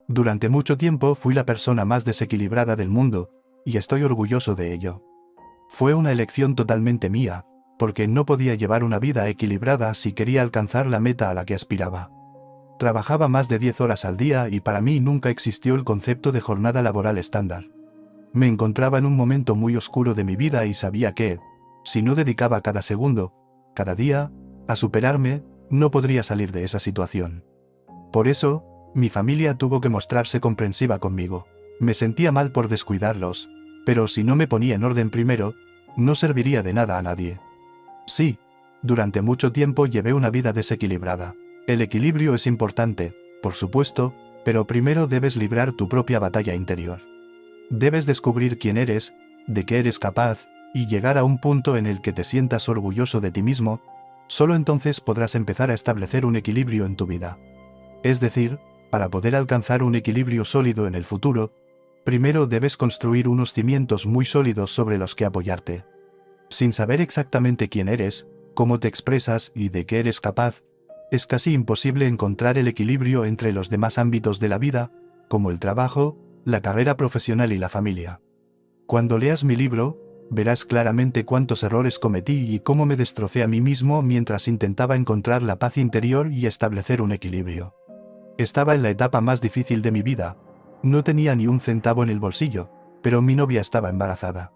Durante mucho tiempo fui la persona más desequilibrada del mundo, y estoy orgulloso de ello. Fue una elección totalmente mía, porque no podía llevar una vida equilibrada si quería alcanzar la meta a la que aspiraba. Trabajaba más de 10 horas al día y para mí nunca existió el concepto de jornada laboral estándar. Me encontraba en un momento muy oscuro de mi vida y sabía que, si no dedicaba cada segundo, cada día, a superarme, no podría salir de esa situación. Por eso, mi familia tuvo que mostrarse comprensiva conmigo. Me sentía mal por descuidarlos, pero si no me ponía en orden primero, no serviría de nada a nadie. Sí, durante mucho tiempo llevé una vida desequilibrada. El equilibrio es importante, por supuesto, pero primero debes librar tu propia batalla interior. Debes descubrir quién eres, de qué eres capaz, y llegar a un punto en el que te sientas orgulloso de ti mismo. Solo entonces podrás empezar a establecer un equilibrio en tu vida. Es decir, para poder alcanzar un equilibrio sólido en el futuro, primero debes construir unos cimientos muy sólidos sobre los que apoyarte. Sin saber exactamente quién eres, cómo te expresas y de qué eres capaz, es casi imposible encontrar el equilibrio entre los demás ámbitos de la vida, como el trabajo, la carrera profesional y la familia. Cuando leas mi libro, verás claramente cuántos errores cometí y cómo me destrocé a mí mismo mientras intentaba encontrar la paz interior y establecer un equilibrio. Estaba en la etapa más difícil de mi vida. No tenía ni un centavo en el bolsillo, pero mi novia estaba embarazada.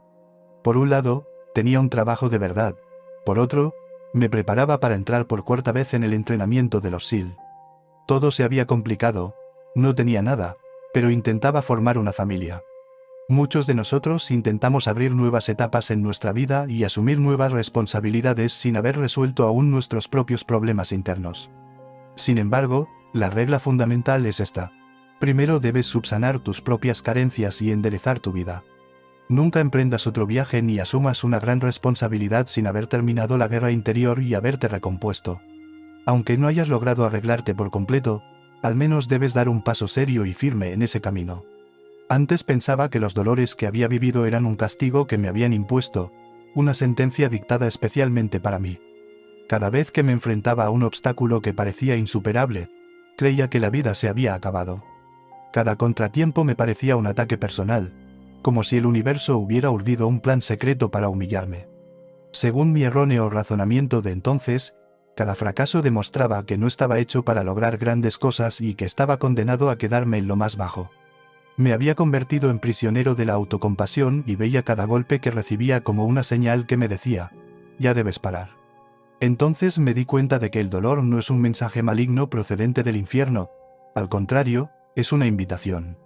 Por un lado, tenía un trabajo de verdad. Por otro, me preparaba para entrar por cuarta vez en el entrenamiento de los SEAL. Todo se había complicado, no tenía nada, pero intentaba formar una familia. Muchos de nosotros intentamos abrir nuevas etapas en nuestra vida y asumir nuevas responsabilidades sin haber resuelto aún nuestros propios problemas internos. Sin embargo, la regla fundamental es esta. Primero debes subsanar tus propias carencias y enderezar tu vida. Nunca emprendas otro viaje ni asumas una gran responsabilidad sin haber terminado la guerra interior y haberte recompuesto. Aunque no hayas logrado arreglarte por completo, al menos debes dar un paso serio y firme en ese camino. Antes pensaba que los dolores que había vivido eran un castigo que me habían impuesto, una sentencia dictada especialmente para mí. Cada vez que me enfrentaba a un obstáculo que parecía insuperable, creía que la vida se había acabado. Cada contratiempo me parecía un ataque personal, como si el universo hubiera urdido un plan secreto para humillarme. Según mi erróneo razonamiento de entonces, cada fracaso demostraba que no estaba hecho para lograr grandes cosas y que estaba condenado a quedarme en lo más bajo. Me había convertido en prisionero de la autocompasión y veía cada golpe que recibía como una señal que me decía, ya debes parar. Entonces me di cuenta de que el dolor no es un mensaje maligno procedente del infierno, al contrario, es una invitación.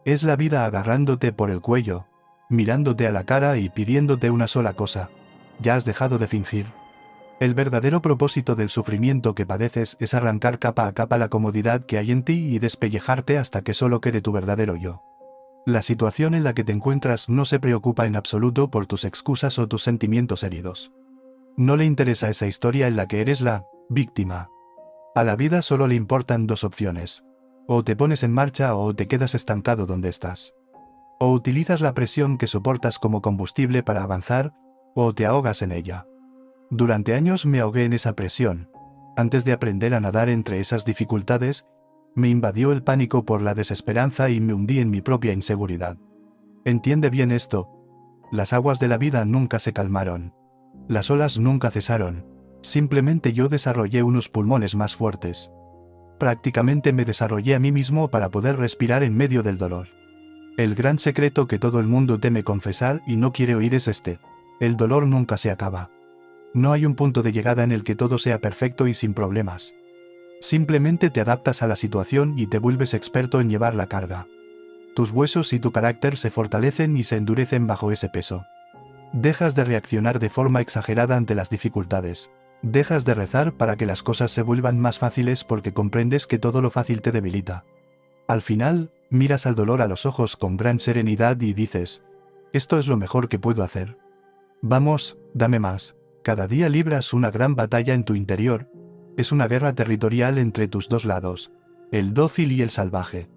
Es la vida agarrándote por el cuello, mirándote a la cara y pidiéndote una sola cosa, ¿ya has dejado de fingir? El verdadero propósito del sufrimiento que padeces es arrancar capa a capa la comodidad que hay en ti y despellejarte hasta que solo quede tu verdadero yo. La situación en la que te encuentras no se preocupa en absoluto por tus excusas o tus sentimientos heridos. No le interesa esa historia en la que eres la víctima. A la vida solo le importan dos opciones. O te pones en marcha o te quedas estancado donde estás. O utilizas la presión que soportas como combustible para avanzar, o te ahogas en ella. Durante años me ahogué en esa presión. Antes de aprender a nadar entre esas dificultades, me invadió el pánico por la desesperanza y me hundí en mi propia inseguridad. Entiende bien esto. Las aguas de la vida nunca se calmaron. Las olas nunca cesaron. Simplemente yo desarrollé unos pulmones más fuertes. Prácticamente me desarrollé a mí mismo para poder respirar en medio del dolor. El gran secreto que todo el mundo teme confesar y no quiere oír es este. El dolor nunca se acaba. No hay un punto de llegada en el que todo sea perfecto y sin problemas. Simplemente te adaptas a la situación y te vuelves experto en llevar la carga. Tus huesos y tu carácter se fortalecen y se endurecen bajo ese peso. Dejas de reaccionar de forma exagerada ante las dificultades. Dejas de rezar para que las cosas se vuelvan más fáciles porque comprendes que todo lo fácil te debilita. Al final, miras al dolor a los ojos con gran serenidad y dices, esto es lo mejor que puedo hacer. Vamos, dame más. Cada día libras una gran batalla en tu interior. Es una guerra territorial entre tus dos lados, el dócil y el salvaje.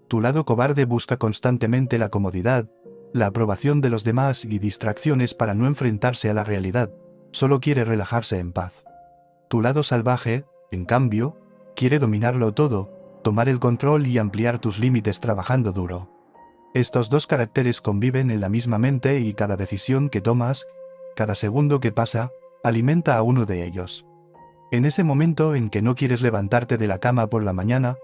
Tu lado cobarde busca constantemente la comodidad, la aprobación de los demás y distracciones para no enfrentarse a la realidad. Solo quiere relajarse en paz. Tu lado salvaje, en cambio, quiere dominarlo todo, tomar el control y ampliar tus límites trabajando duro. Estos dos caracteres conviven en la misma mente y cada decisión que tomas, cada segundo que pasa, alimenta a uno de ellos. En ese momento en que no quieres levantarte de la cama por la mañana,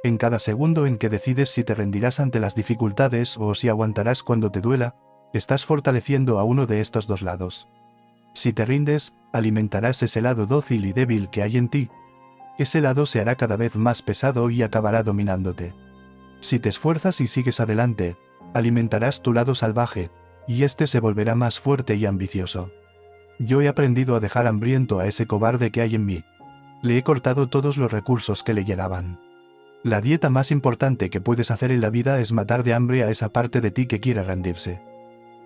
en cada segundo en que decides si te rendirás ante las dificultades o si aguantarás cuando te duela, estás fortaleciendo a uno de estos dos lados. Si te rindes, alimentarás ese lado dócil y débil que hay en ti. Ese lado se hará cada vez más pesado y acabará dominándote. Si te esfuerzas y sigues adelante, alimentarás tu lado salvaje, y este se volverá más fuerte y ambicioso. Yo he aprendido a dejar hambriento a ese cobarde que hay en mí. Le he cortado todos los recursos que le llegaban. La dieta más importante que puedes hacer en la vida es matar de hambre a esa parte de ti que quiere rendirse.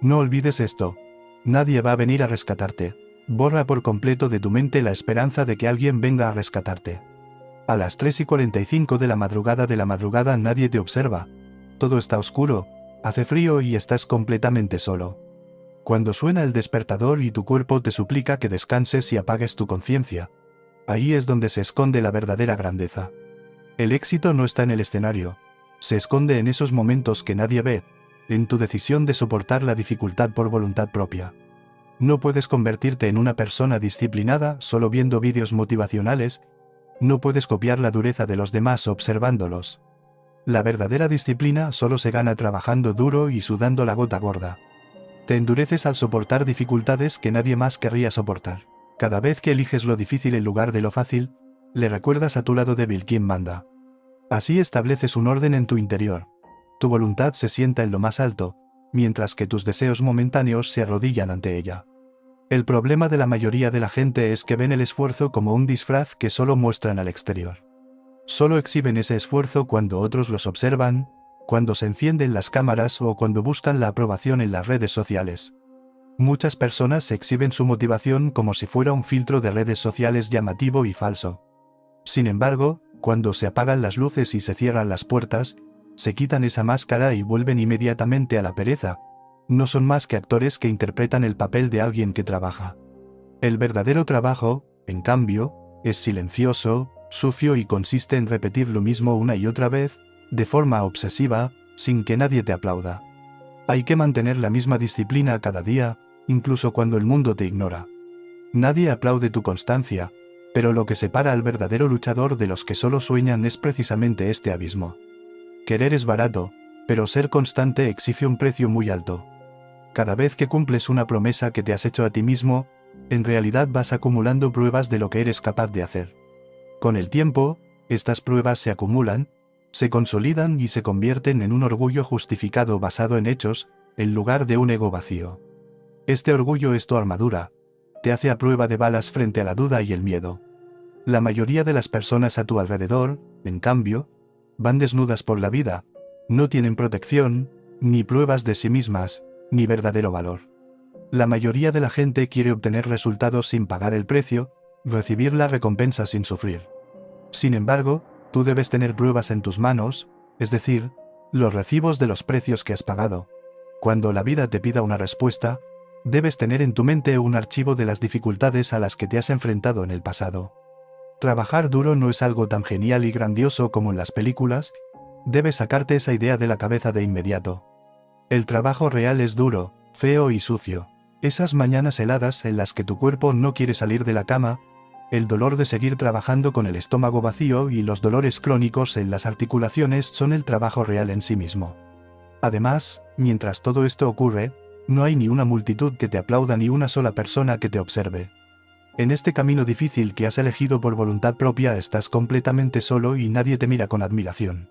No olvides esto. Nadie va a venir a rescatarte. Borra por completo de tu mente la esperanza de que alguien venga a rescatarte. A las 3:45 de la madrugada nadie te observa. Todo está oscuro, hace frío y estás completamente solo. Cuando suena el despertador y tu cuerpo te suplica que descanses y apagues tu conciencia, ahí es donde se esconde la verdadera grandeza. El éxito no está en el escenario, se esconde en esos momentos que nadie ve, en tu decisión de soportar la dificultad por voluntad propia. No puedes convertirte en una persona disciplinada solo viendo vídeos motivacionales, no puedes copiar la dureza de los demás observándolos. La verdadera disciplina solo se gana trabajando duro y sudando la gota gorda. Te endureces al soportar dificultades que nadie más querría soportar. Cada vez que eliges lo difícil en lugar de lo fácil, le recuerdas a tu lado débil quién manda. Así estableces un orden en tu interior. Tu voluntad se sienta en lo más alto, mientras que tus deseos momentáneos se arrodillan ante ella. El problema de la mayoría de la gente es que ven el esfuerzo como un disfraz que solo muestran al exterior. Solo exhiben ese esfuerzo cuando otros los observan, cuando se encienden las cámaras o cuando buscan la aprobación en las redes sociales. Muchas personas exhiben su motivación como si fuera un filtro de redes sociales llamativo y falso. Sin embargo, cuando se apagan las luces y se cierran las puertas, se quitan esa máscara y vuelven inmediatamente a la pereza. No son más que actores que interpretan el papel de alguien que trabaja. El verdadero trabajo, en cambio, es silencioso, sucio y consiste en repetir lo mismo una y otra vez, de forma obsesiva, sin que nadie te aplauda. Hay que mantener la misma disciplina cada día, incluso cuando el mundo te ignora. Nadie aplaude tu constancia, pero lo que separa al verdadero luchador de los que solo sueñan es precisamente este abismo. Querer es barato, pero ser constante exige un precio muy alto. Cada vez que cumples una promesa que te has hecho a ti mismo, en realidad vas acumulando pruebas de lo que eres capaz de hacer. Con el tiempo, estas pruebas se acumulan, se consolidan y se convierten en un orgullo justificado basado en hechos, en lugar de un ego vacío. Este orgullo es tu armadura, te hace a prueba de balas frente a la duda y el miedo. La mayoría de las personas a tu alrededor, en cambio, van desnudas por la vida, no tienen protección, ni pruebas de sí mismas, ni verdadero valor. La mayoría de la gente quiere obtener resultados sin pagar el precio, recibir la recompensa sin sufrir. Sin embargo, tú debes tener pruebas en tus manos, es decir, los recibos de los precios que has pagado. Cuando la vida te pida una respuesta, debes tener en tu mente un archivo de las dificultades a las que te has enfrentado en el pasado. Trabajar duro no es algo tan genial y grandioso como en las películas, debes sacarte esa idea de la cabeza de inmediato. El trabajo real es duro, feo y sucio. Esas mañanas heladas en las que tu cuerpo no quiere salir de la cama, el dolor de seguir trabajando con el estómago vacío y los dolores crónicos en las articulaciones son el trabajo real en sí mismo. Además, mientras todo esto ocurre, no hay ni una multitud que te aplauda ni una sola persona que te observe. En este camino difícil que has elegido por voluntad propia estás completamente solo y nadie te mira con admiración.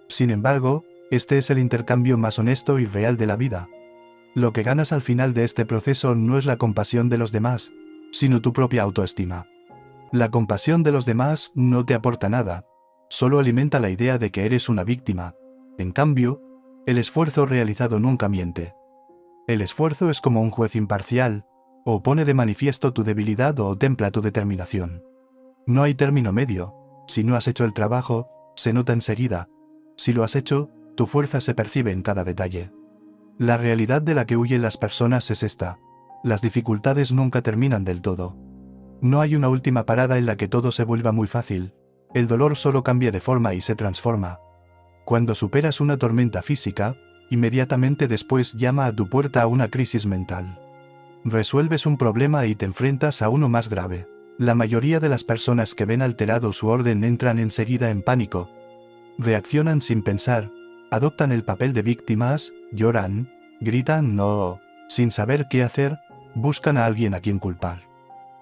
Sin embargo, este es el intercambio más honesto y real de la vida. Lo que ganas al final de este proceso no es la compasión de los demás, sino tu propia autoestima. La compasión de los demás no te aporta nada, solo alimenta la idea de que eres una víctima. En cambio, el esfuerzo realizado nunca miente. El esfuerzo es como un juez imparcial, o pone de manifiesto tu debilidad o templa tu determinación. No hay término medio. Si no has hecho el trabajo, se nota enseguida. Si lo has hecho, tu fuerza se percibe en cada detalle. La realidad de la que huyen las personas es esta: las dificultades nunca terminan del todo. No hay una última parada en la que todo se vuelva muy fácil. El dolor solo cambia de forma y se transforma. Cuando superas una tormenta física, inmediatamente después llama a tu puerta a una crisis mental. Resuelves un problema y te enfrentas a uno más grave. La mayoría de las personas que ven alterado su orden entran enseguida en pánico. Reaccionan sin pensar, adoptan el papel de víctimas, lloran, gritan no, sin saber qué hacer, buscan a alguien a quien culpar.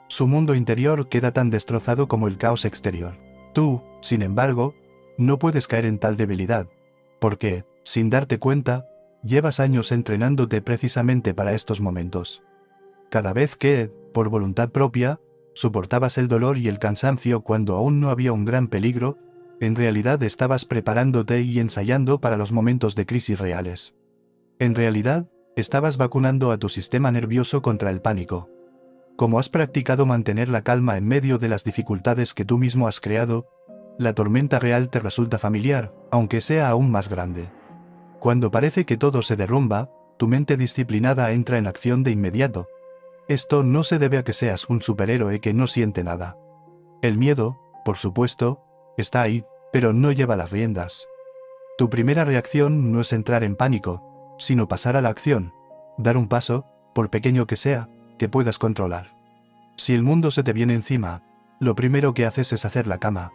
Su mundo interior queda tan destrozado como el caos exterior. Tú, sin embargo, no puedes caer en tal debilidad, porque, sin darte cuenta, llevas años entrenándote precisamente para estos momentos. Cada vez que, por voluntad propia, soportabas el dolor y el cansancio cuando aún no había un gran peligro, en realidad estabas preparándote y ensayando para los momentos de crisis reales. En realidad, estabas vacunando a tu sistema nervioso contra el pánico. Como has practicado mantener la calma en medio de las dificultades que tú mismo has creado, la tormenta real te resulta familiar, aunque sea aún más grande. Cuando parece que todo se derrumba, tu mente disciplinada entra en acción de inmediato. Esto no se debe a que seas un superhéroe que no siente nada. El miedo, por supuesto, está ahí, pero no lleva las riendas. Tu primera reacción no es entrar en pánico, sino pasar a la acción, dar un paso, por pequeño que sea, que puedas controlar. Si el mundo se te viene encima, lo primero que haces es hacer la cama.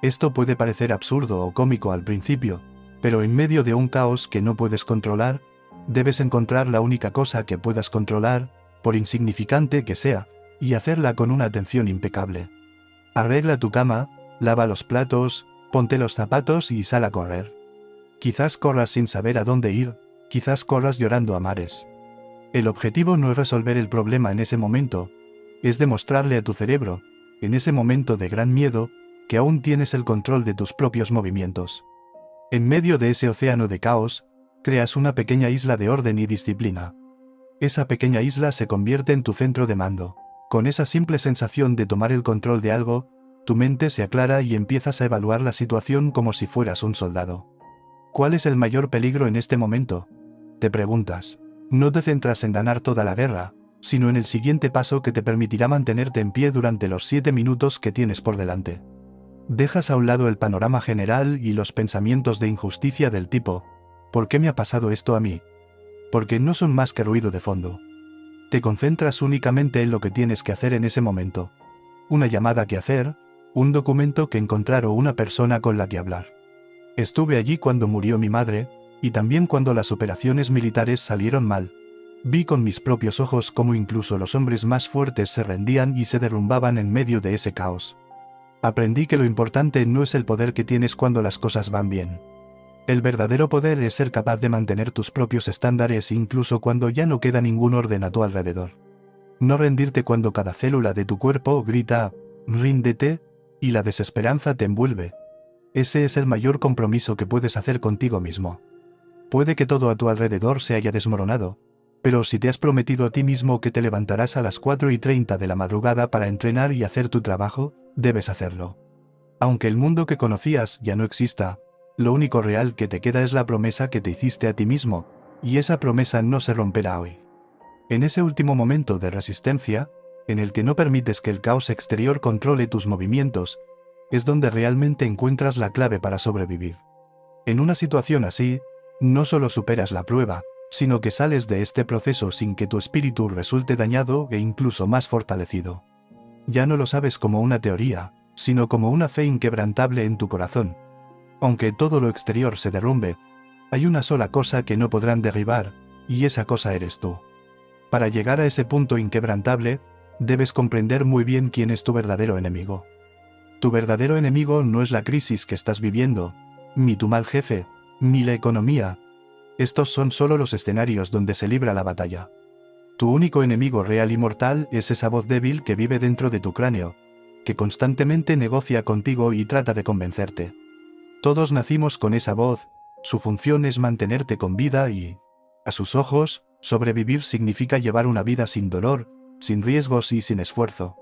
Esto puede parecer absurdo o cómico al principio, pero en medio de un caos que no puedes controlar, debes encontrar la única cosa que puedas controlar, por insignificante que sea, y hacerla con una atención impecable. Arregla tu cama, lava los platos, ponte los zapatos y sal a correr. Quizás corras sin saber a dónde ir, quizás corras llorando a mares. El objetivo no es resolver el problema en ese momento, es demostrarle a tu cerebro, en ese momento de gran miedo, que aún tienes el control de tus propios movimientos. En medio de ese océano de caos, creas una pequeña isla de orden y disciplina. Esa pequeña isla se convierte en tu centro de mando. Con esa simple sensación de tomar el control de algo, tu mente se aclara y empiezas a evaluar la situación como si fueras un soldado. ¿Cuál es el mayor peligro en este momento?, te preguntas. No te centras en ganar toda la guerra, sino en el siguiente paso que te permitirá mantenerte en pie durante los 7 minutos que tienes por delante. Dejas a un lado el panorama general y los pensamientos de injusticia del tipo, ¿por qué me ha pasado esto a mí?, porque no son más que ruido de fondo. Te concentras únicamente en lo que tienes que hacer en ese momento. Una llamada que hacer, un documento que encontrar o una persona con la que hablar. Estuve allí cuando murió mi madre, y también cuando las operaciones militares salieron mal. Vi con mis propios ojos cómo incluso los hombres más fuertes se rendían y se derrumbaban en medio de ese caos. Aprendí que lo importante no es el poder que tienes cuando las cosas van bien. El verdadero poder es ser capaz de mantener tus propios estándares incluso cuando ya no queda ningún orden a tu alrededor. No rendirte cuando cada célula de tu cuerpo grita, ríndete, y la desesperanza te envuelve. Ese es el mayor compromiso que puedes hacer contigo mismo. Puede que todo a tu alrededor se haya desmoronado, pero si te has prometido a ti mismo que te levantarás a las 4:30 de la madrugada para entrenar y hacer tu trabajo, debes hacerlo. Aunque el mundo que conocías ya no exista, lo único real que te queda es la promesa que te hiciste a ti mismo, y esa promesa no se romperá hoy. En ese último momento de resistencia, en el que no permites que el caos exterior controle tus movimientos, es donde realmente encuentras la clave para sobrevivir. En una situación así, no solo superas la prueba, sino que sales de este proceso sin que tu espíritu resulte dañado e incluso más fortalecido. Ya no lo sabes como una teoría, sino como una fe inquebrantable en tu corazón. Aunque todo lo exterior se derrumbe, hay una sola cosa que no podrán derribar, y esa cosa eres tú. Para llegar a ese punto inquebrantable, debes comprender muy bien quién es tu verdadero enemigo. Tu verdadero enemigo no es la crisis que estás viviendo, ni tu mal jefe, ni la economía. Estos son solo los escenarios donde se libra la batalla. Tu único enemigo real y mortal es esa voz débil que vive dentro de tu cráneo, que constantemente negocia contigo y trata de convencerte. Todos nacimos con esa voz, su función es mantenerte con vida y, a sus ojos, sobrevivir significa llevar una vida sin dolor, sin riesgos y sin esfuerzo.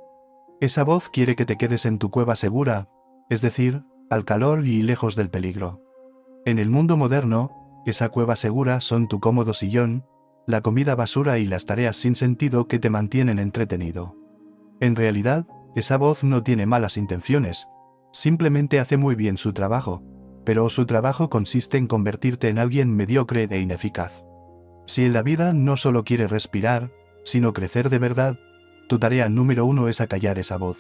Esa voz quiere que te quedes en tu cueva segura, es decir, al calor y lejos del peligro. En el mundo moderno, esa cueva segura son tu cómodo sillón, la comida basura y las tareas sin sentido que te mantienen entretenido. En realidad, esa voz no tiene malas intenciones, Simplemente hace muy bien su trabajo, pero su trabajo consiste en convertirte en alguien mediocre e ineficaz. Si en la vida no solo quieres respirar, sino crecer de verdad, tu tarea número 1 es acallar esa voz.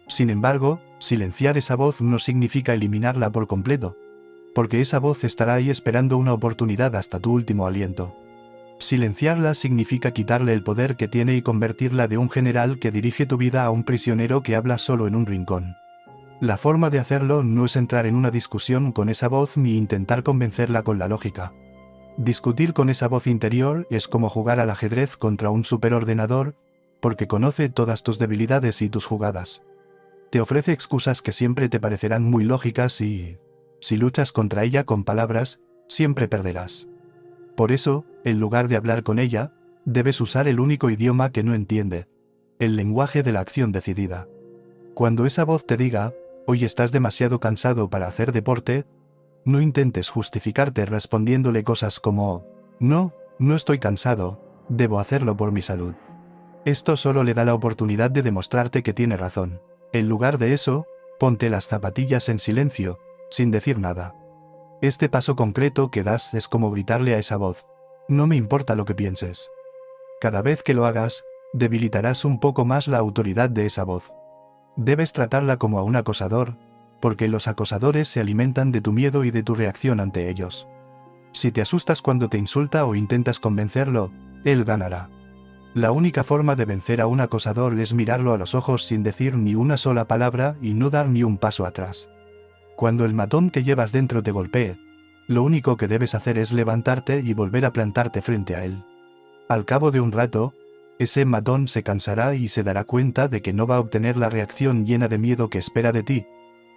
Sin embargo, silenciar esa voz no significa eliminarla por completo, porque esa voz estará ahí esperando una oportunidad hasta tu último aliento. Silenciarla significa quitarle el poder que tiene y convertirla de un general que dirige tu vida a un prisionero que habla solo en un rincón. La forma de hacerlo no es entrar en una discusión con esa voz ni intentar convencerla con la lógica. Discutir con esa voz interior es como jugar al ajedrez contra un superordenador, porque conoce todas tus debilidades y tus jugadas. Te ofrece excusas que siempre te parecerán muy lógicas y, si luchas contra ella con palabras, siempre perderás. Por eso, en lugar de hablar con ella, debes usar el único idioma que no entiende, el lenguaje de la acción decidida. Cuando esa voz te diga, hoy estás demasiado cansado para hacer deporte, no intentes justificarte respondiéndole cosas como, no estoy cansado, debo hacerlo por mi salud. Esto solo le da la oportunidad de demostrarte que tiene razón. En lugar de eso, ponte las zapatillas en silencio, sin decir nada. Este paso concreto que das es como gritarle a esa voz, no me importa lo que pienses. Cada vez que lo hagas, debilitarás un poco más la autoridad de esa voz. Debes tratarla como a un acosador, porque los acosadores se alimentan de tu miedo y de tu reacción ante ellos. Si te asustas cuando te insulta o intentas convencerlo, él ganará. La única forma de vencer a un acosador es mirarlo a los ojos sin decir ni una sola palabra y no dar ni un paso atrás. Cuando el matón que llevas dentro te golpee, lo único que debes hacer es levantarte y volver a plantarte frente a él. Al cabo de un rato, ese matón se cansará y se dará cuenta de que no va a obtener la reacción llena de miedo que espera de ti.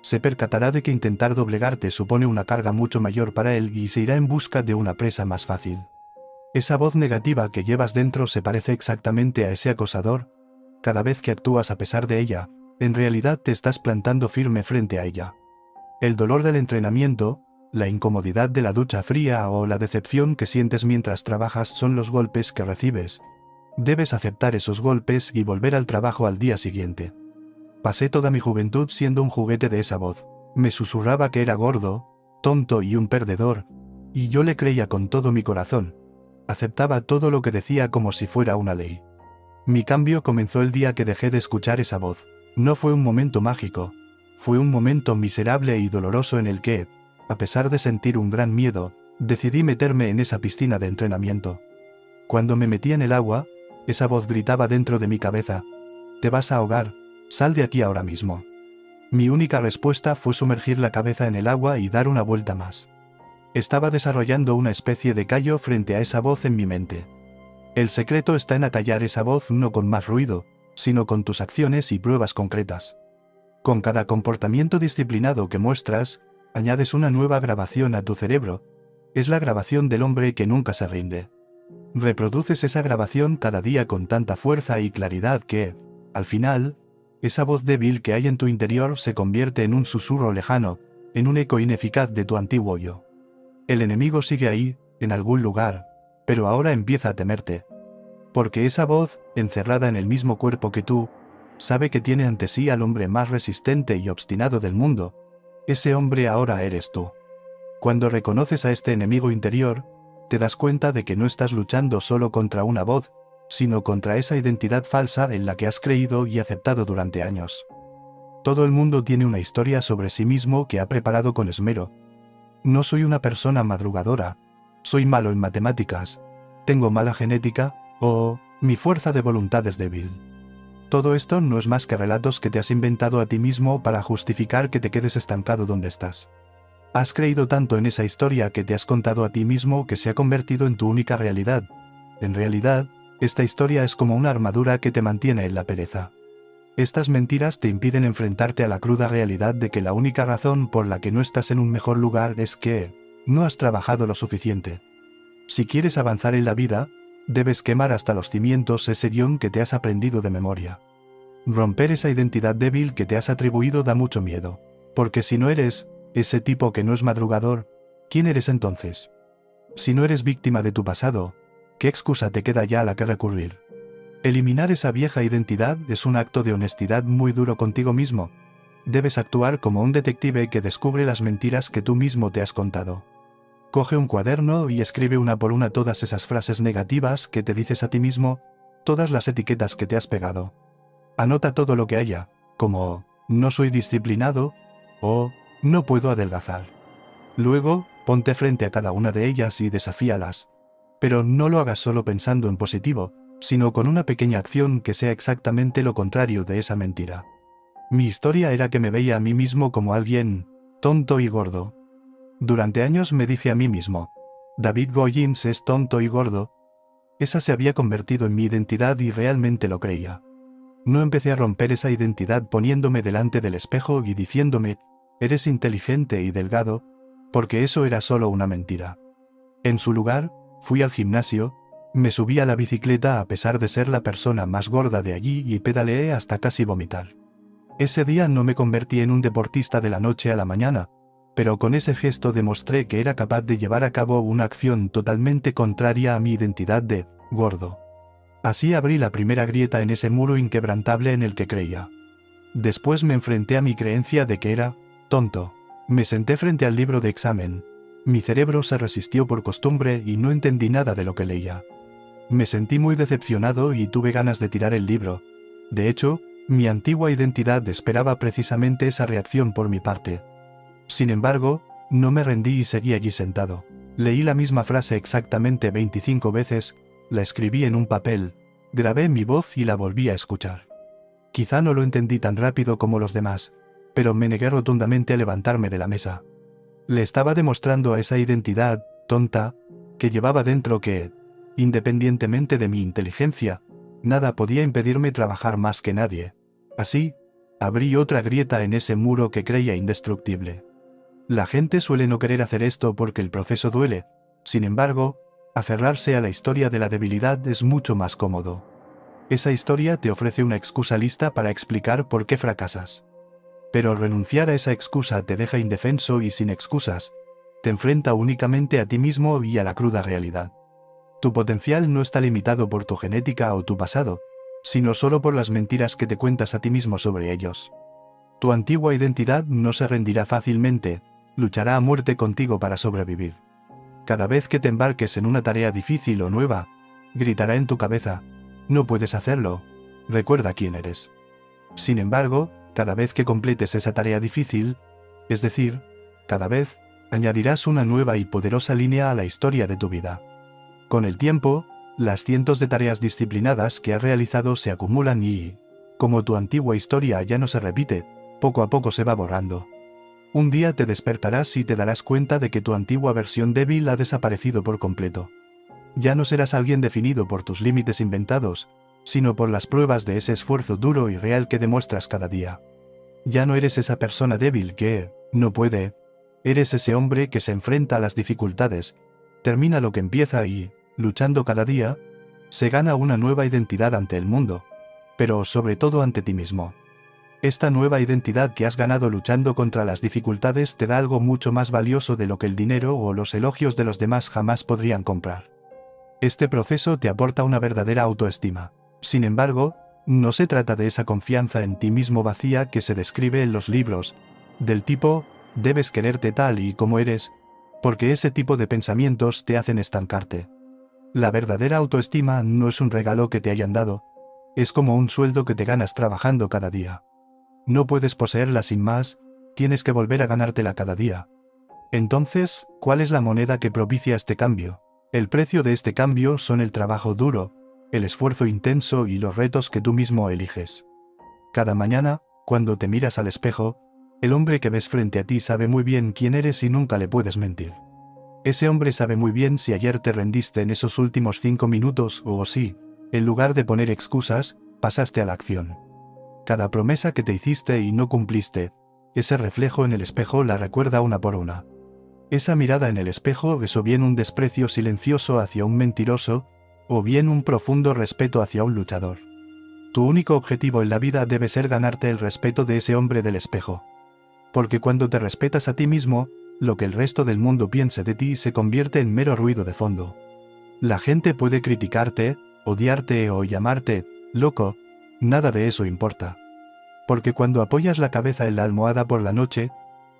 Se percatará de que intentar doblegarte supone una carga mucho mayor para él y se irá en busca de una presa más fácil. Esa voz negativa que llevas dentro se parece exactamente a ese acosador. Cada vez que actúas a pesar de ella, en realidad te estás plantando firme frente a ella. El dolor del entrenamiento, la incomodidad de la ducha fría o la decepción que sientes mientras trabajas son los golpes que recibes. Debes aceptar esos golpes y volver al trabajo al día siguiente. Pasé toda mi juventud siendo un juguete de esa voz. Me susurraba que era gordo, tonto y un perdedor, y yo le creía con todo mi corazón. Aceptaba todo lo que decía como si fuera una ley. Mi cambio comenzó el día que dejé de escuchar esa voz. No fue un momento mágico. Fue un momento miserable y doloroso en el que, a pesar de sentir un gran miedo, decidí meterme en esa piscina de entrenamiento. Cuando me metí en el agua, esa voz gritaba dentro de mi cabeza, «Te vas a ahogar, sal de aquí ahora mismo». Mi única respuesta fue sumergir la cabeza en el agua y dar una vuelta más. Estaba desarrollando una especie de callo frente a esa voz en mi mente. El secreto está en acallar esa voz no con más ruido, sino con tus acciones y pruebas concretas. Con cada comportamiento disciplinado que muestras, añades una nueva grabación a tu cerebro. Es la grabación del hombre que nunca se rinde. Reproduces esa grabación cada día con tanta fuerza y claridad que, al final, esa voz débil que hay en tu interior se convierte en un susurro lejano, en un eco ineficaz de tu antiguo yo. El enemigo sigue ahí, en algún lugar, pero ahora empieza a temerte. Porque esa voz, encerrada en el mismo cuerpo que tú, sabe que tiene ante sí al hombre más resistente y obstinado del mundo. Ese hombre ahora eres tú. Cuando reconoces a este enemigo interior, te das cuenta de que no estás luchando solo contra una voz, sino contra esa identidad falsa en la que has creído y aceptado durante años. Todo el mundo tiene una historia sobre sí mismo que ha preparado con esmero. No soy una persona madrugadora, soy malo en matemáticas, tengo mala genética, o mi fuerza de voluntad es débil. Todo esto no es más que relatos que te has inventado a ti mismo para justificar que te quedes estancado donde estás. Has creído tanto en esa historia que te has contado a ti mismo que se ha convertido en tu única realidad. En realidad, esta historia es como una armadura que te mantiene en la pereza. Estas mentiras te impiden enfrentarte a la cruda realidad de que la única razón por la que no estás en un mejor lugar es que no has trabajado lo suficiente. Si quieres avanzar en la vida, debes quemar hasta los cimientos ese guión que te has aprendido de memoria. Romper esa identidad débil que te has atribuido da mucho miedo. Porque si no eres ese tipo que no es madrugador, ¿quién eres entonces? Si no eres víctima de tu pasado, ¿qué excusa te queda ya a la que recurrir? Eliminar esa vieja identidad es un acto de honestidad muy duro contigo mismo. Debes actuar como un detective que descubre las mentiras que tú mismo te has contado. Coge un cuaderno y escribe una por una todas esas frases negativas que te dices a ti mismo, todas las etiquetas que te has pegado. Anota todo lo que haya, como no soy disciplinado o no puedo adelgazar. Luego, ponte frente a cada una de ellas y desafíalas. Pero no lo hagas solo pensando en positivo, sino con una pequeña acción que sea exactamente lo contrario de esa mentira. Mi historia era que me veía a mí mismo como alguien tonto y gordo. Durante años me dije a mí mismo, David Goggins es tonto y gordo. Esa se había convertido en mi identidad y realmente lo creía. No empecé a romper esa identidad poniéndome delante del espejo y diciéndome, eres inteligente y delgado, porque eso era solo una mentira. En su lugar, fui al gimnasio, me subí a la bicicleta a pesar de ser la persona más gorda de allí y pedaleé hasta casi vomitar. Ese día no me convertí en un deportista de la noche a la mañana, pero con ese gesto demostré que era capaz de llevar a cabo una acción totalmente contraria a mi identidad de gordo. Así abrí la primera grieta en ese muro inquebrantable en el que creía. Después me enfrenté a mi creencia de que era tonto. Me senté frente al libro de examen. Mi cerebro se resistió por costumbre y no entendí nada de lo que leía. Me sentí muy decepcionado y tuve ganas de tirar el libro. De hecho, mi antigua identidad esperaba precisamente esa reacción por mi parte. Sin embargo, no me rendí y seguí allí sentado. Leí la misma frase exactamente 25 veces, la escribí en un papel, grabé mi voz y la volví a escuchar. Quizá no lo entendí tan rápido como los demás, pero me negué rotundamente a levantarme de la mesa. Le estaba demostrando a esa identidad, tonta, que llevaba dentro que, independientemente de mi inteligencia, nada podía impedirme trabajar más que nadie. Así, abrí otra grieta en ese muro que creía indestructible. La gente suele no querer hacer esto porque el proceso duele, sin embargo, aferrarse a la historia de la debilidad es mucho más cómodo. Esa historia te ofrece una excusa lista para explicar por qué fracasas. Pero renunciar a esa excusa te deja indefenso y sin excusas, te enfrenta únicamente a ti mismo y a la cruda realidad. Tu potencial no está limitado por tu genética o tu pasado, sino solo por las mentiras que te cuentas a ti mismo sobre ellos. Tu antigua identidad no se rendirá fácilmente, luchará a muerte contigo para sobrevivir. Cada vez que te embarques en una tarea difícil o nueva, gritará en tu cabeza, no puedes hacerlo, recuerda quién eres. Sin embargo, cada vez que completes esa tarea difícil, es decir, cada vez, añadirás una nueva y poderosa línea a la historia de tu vida. Con el tiempo, las cientos de tareas disciplinadas que has realizado se acumulan y, como tu antigua historia ya no se repite, poco a poco se va borrando. Un día te despertarás y te darás cuenta de que tu antigua versión débil ha desaparecido por completo. Ya no serás alguien definido por tus límites inventados, sino por las pruebas de ese esfuerzo duro y real que demuestras cada día. Ya no eres esa persona débil que no puede. Eres ese hombre que se enfrenta a las dificultades, termina lo que empieza y, luchando cada día, se gana una nueva identidad ante el mundo, pero sobre todo ante ti mismo. Esta nueva identidad que has ganado luchando contra las dificultades te da algo mucho más valioso de lo que el dinero o los elogios de los demás jamás podrían comprar. Este proceso te aporta una verdadera autoestima. Sin embargo, no se trata de esa confianza en ti mismo vacía que se describe en los libros, del tipo, debes quererte tal y como eres, porque ese tipo de pensamientos te hacen estancarte. La verdadera autoestima no es un regalo que te hayan dado, es como un sueldo que te ganas trabajando cada día. No puedes poseerla sin más, tienes que volver a ganártela cada día. Entonces, ¿cuál es la moneda que propicia este cambio? El precio de este cambio son el trabajo duro, el esfuerzo intenso y los retos que tú mismo eliges. Cada mañana, cuando te miras al espejo, el hombre que ves frente a ti sabe muy bien quién eres y nunca le puedes mentir. Ese hombre sabe muy bien si ayer te rendiste en esos últimos 5 minutos o si, en lugar de poner excusas, pasaste a la acción. Cada promesa que te hiciste y no cumpliste, ese reflejo en el espejo la recuerda una por una. Esa mirada en el espejo es o bien un desprecio silencioso hacia un mentiroso, o bien un profundo respeto hacia un luchador. Tu único objetivo en la vida debe ser ganarte el respeto de ese hombre del espejo. Porque cuando te respetas a ti mismo, lo que el resto del mundo piense de ti se convierte en mero ruido de fondo. La gente puede criticarte, odiarte o llamarte loco, nada de eso importa. Porque cuando apoyas la cabeza en la almohada por la noche,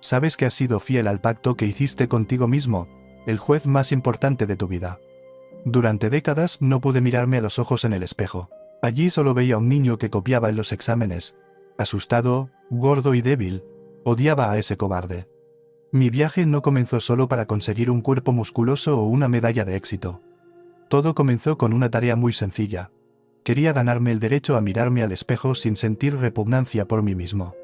sabes que has sido fiel al pacto que hiciste contigo mismo, el juez más importante de tu vida. Durante décadas no pude mirarme a los ojos en el espejo. Allí solo veía a un niño que copiaba en los exámenes. Asustado, gordo y débil, odiaba a ese cobarde. Mi viaje no comenzó solo para conseguir un cuerpo musculoso o una medalla de éxito. Todo comenzó con una tarea muy sencilla. Quería ganarme el derecho a mirarme al espejo sin sentir repugnancia por mí mismo.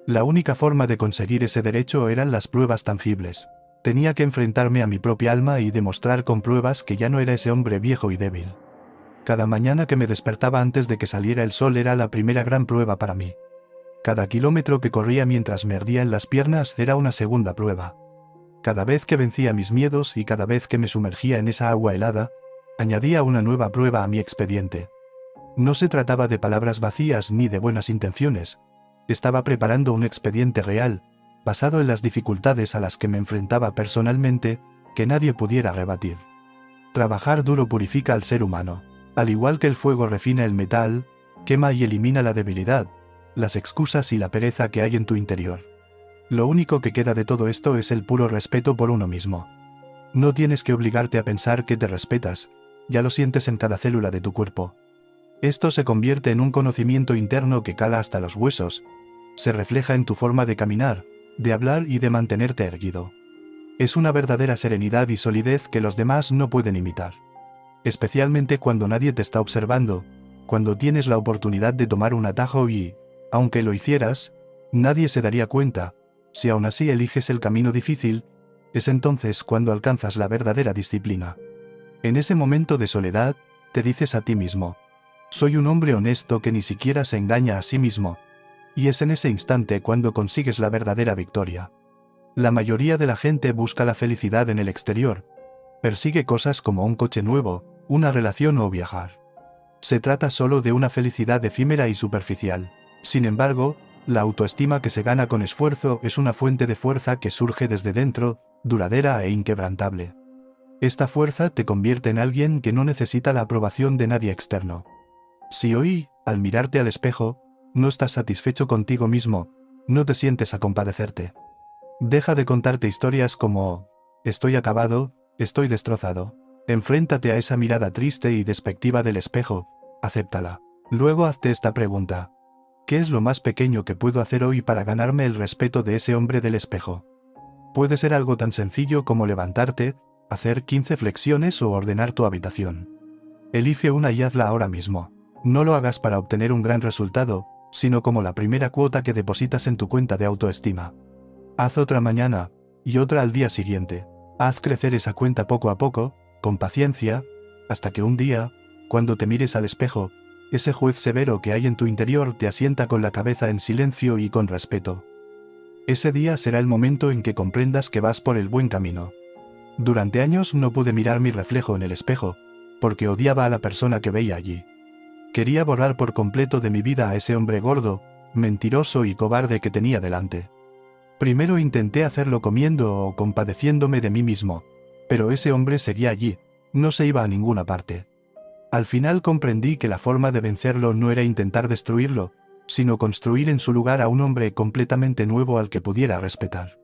La única forma de conseguir ese derecho eran las pruebas tangibles. Tenía que enfrentarme a mi propia alma y demostrar con pruebas que ya no era ese hombre viejo y débil. Cada mañana que me despertaba antes de que saliera el sol era la primera gran prueba para mí. Cada kilómetro que corría mientras me ardía en las piernas era una segunda prueba. Cada vez que vencía mis miedos y cada vez que me sumergía en esa agua helada, añadía una nueva prueba a mi expediente. No se trataba de palabras vacías ni de buenas intenciones. Estaba preparando un expediente real, basado en las dificultades a las que me enfrentaba personalmente, que nadie pudiera rebatir. Trabajar duro purifica al ser humano. Al igual que el fuego refina el metal, quema y elimina la debilidad, las excusas y la pereza que hay en tu interior. Lo único que queda de todo esto es el puro respeto por uno mismo. No tienes que obligarte a pensar que te respetas, ya lo sientes en cada célula de tu cuerpo. Esto se convierte en un conocimiento interno que cala hasta los huesos, se refleja en tu forma de caminar, de hablar y de mantenerte erguido. Es una verdadera serenidad y solidez que los demás no pueden imitar. Especialmente cuando nadie te está observando, cuando tienes la oportunidad de tomar un atajo y, aunque lo hicieras, nadie se daría cuenta. Si aún así eliges el camino difícil, es entonces cuando alcanzas la verdadera disciplina. En ese momento de soledad, te dices a ti mismo: soy un hombre honesto que ni siquiera se engaña a sí mismo. Y es en ese instante cuando consigues la verdadera victoria. La mayoría de la gente busca la felicidad en el exterior. Persigue cosas como un coche nuevo, una relación o viajar. Se trata solo de una felicidad efímera y superficial. Sin embargo, la autoestima que se gana con esfuerzo es una fuente de fuerza que surge desde dentro, duradera e inquebrantable. Esta fuerza te convierte en alguien que no necesita la aprobación de nadie externo. Si hoy, al mirarte al espejo, no estás satisfecho contigo mismo, no te sientes a compadecerte. Deja de contarte historias como: estoy acabado, estoy destrozado. Enfréntate a esa mirada triste y despectiva del espejo, acéptala. Luego hazte esta pregunta: ¿qué es lo más pequeño que puedo hacer hoy para ganarme el respeto de ese hombre del espejo? Puede ser algo tan sencillo como levantarte, hacer 15 flexiones o ordenar tu habitación. Elige una y hazla ahora mismo. No lo hagas para obtener un gran resultado, sino como la primera cuota que depositas en tu cuenta de autoestima. Haz otra mañana, y otra al día siguiente. Haz crecer esa cuenta poco a poco, con paciencia, hasta que un día, cuando te mires al espejo, ese juez severo que hay en tu interior te asienta con la cabeza en silencio y con respeto. Ese día será el momento en que comprendas que vas por el buen camino. Durante años no pude mirar mi reflejo en el espejo, porque odiaba a la persona que veía allí. Quería borrar por completo de mi vida a ese hombre gordo, mentiroso y cobarde que tenía delante. Primero intenté hacerlo comiendo o compadeciéndome de mí mismo, pero ese hombre seguía allí, no se iba a ninguna parte. Al final comprendí que la forma de vencerlo no era intentar destruirlo, sino construir en su lugar a un hombre completamente nuevo al que pudiera respetar.